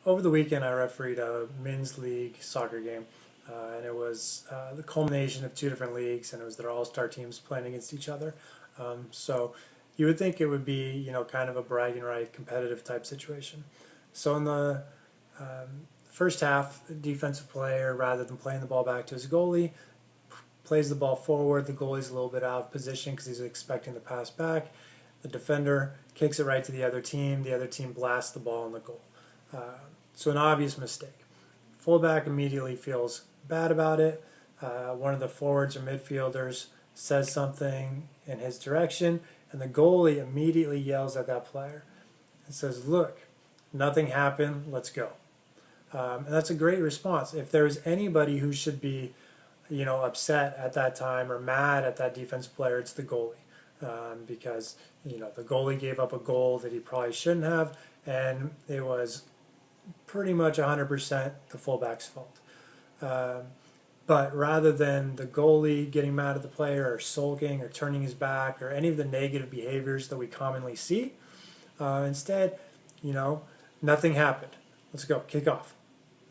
Over the weekend, I refereed a men's league soccer game, and it was the culmination of two different leagues, and it was their all-star teams playing against each other. So you would think it would be, kind of a bragging right, competitive type situation. So in the first half, defensive player, rather than playing the ball back to his goalie, plays the ball forward. The goalie's a little bit out of position because he's expecting the pass back. The defender kicks it right to the other team. The other team blasts the ball in the goal. Uh, so an obvious mistake. Fullback immediately feels bad about it. One of the forwards or midfielders says something in his direction, and the goalie immediately yells at that player and says, "Look, nothing happened. Let's go." And that's a great response. If there's anybody who should be, upset at that time or mad at that defensive player, it's the goalie, because the goalie gave up a goal that he probably shouldn't have, and it was pretty much 100% the fullback's fault. Um, but rather than the goalie getting mad at the player or sulking or turning his back or any of the negative behaviors that we commonly see, instead, you know, nothing happened. Let's go, kick off.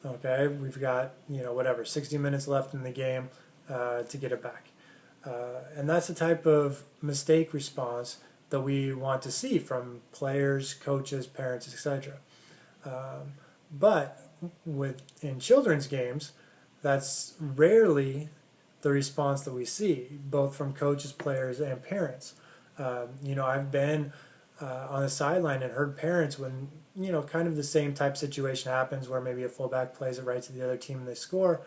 Okay, we've got, 60 minutes left in the game to get it back. And that's the type of mistake response that we want to see from players, coaches, parents, etc. But in children's games, that's rarely the response that we see, both from coaches, players, and parents. I've been on the sideline and heard parents when kind of the same type situation happens where maybe a fullback plays it right to the other team and they score.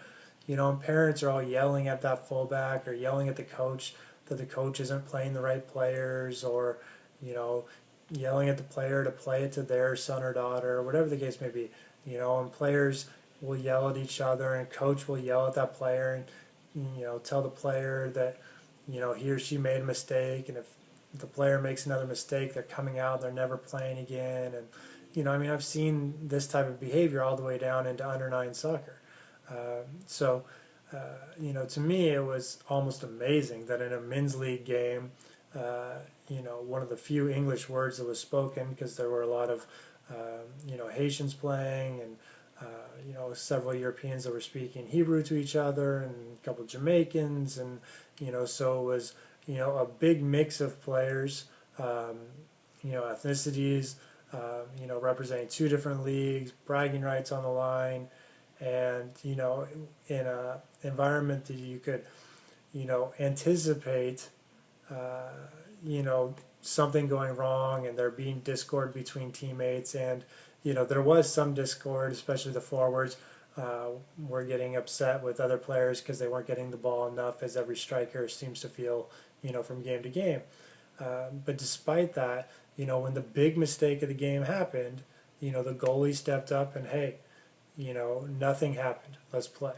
And parents are all yelling at that fullback or yelling at the coach that the coach isn't playing the right players, or you know yelling at the player to play it to their son or daughter, or whatever the case may be. And players will yell at each other, and coach will yell at that player and tell the player that he or she made a mistake, and if the player makes another mistake, they're coming out, they're never playing again. And I've seen this type of behavior all the way down into under 9 soccer. So to me, it was almost amazing that in a men's league game, one of the few English words that was spoken, because there were a lot of Haitians playing, and several Europeans that were speaking Hebrew to each other, and a couple of Jamaicans, and so it was a big mix of players, ethnicities, representing two different leagues, bragging rights on the line, and in a environment that you could anticipate something going wrong and there being discord between teammates. And there was some discord, especially the forwards were getting upset with other players because they weren't getting the ball enough, as every striker seems to feel from game to game. But despite that, when the big mistake of the game happened, the goalie stepped up and, hey, nothing happened, let's play.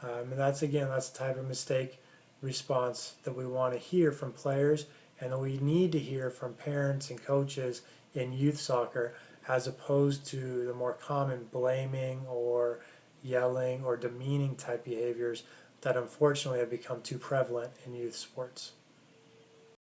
And that's the type of mistake response that we want to hear from players, and that we need to hear from parents and coaches in youth soccer, as opposed to the more common blaming or yelling or demeaning type behaviors that unfortunately have become too prevalent in youth sports.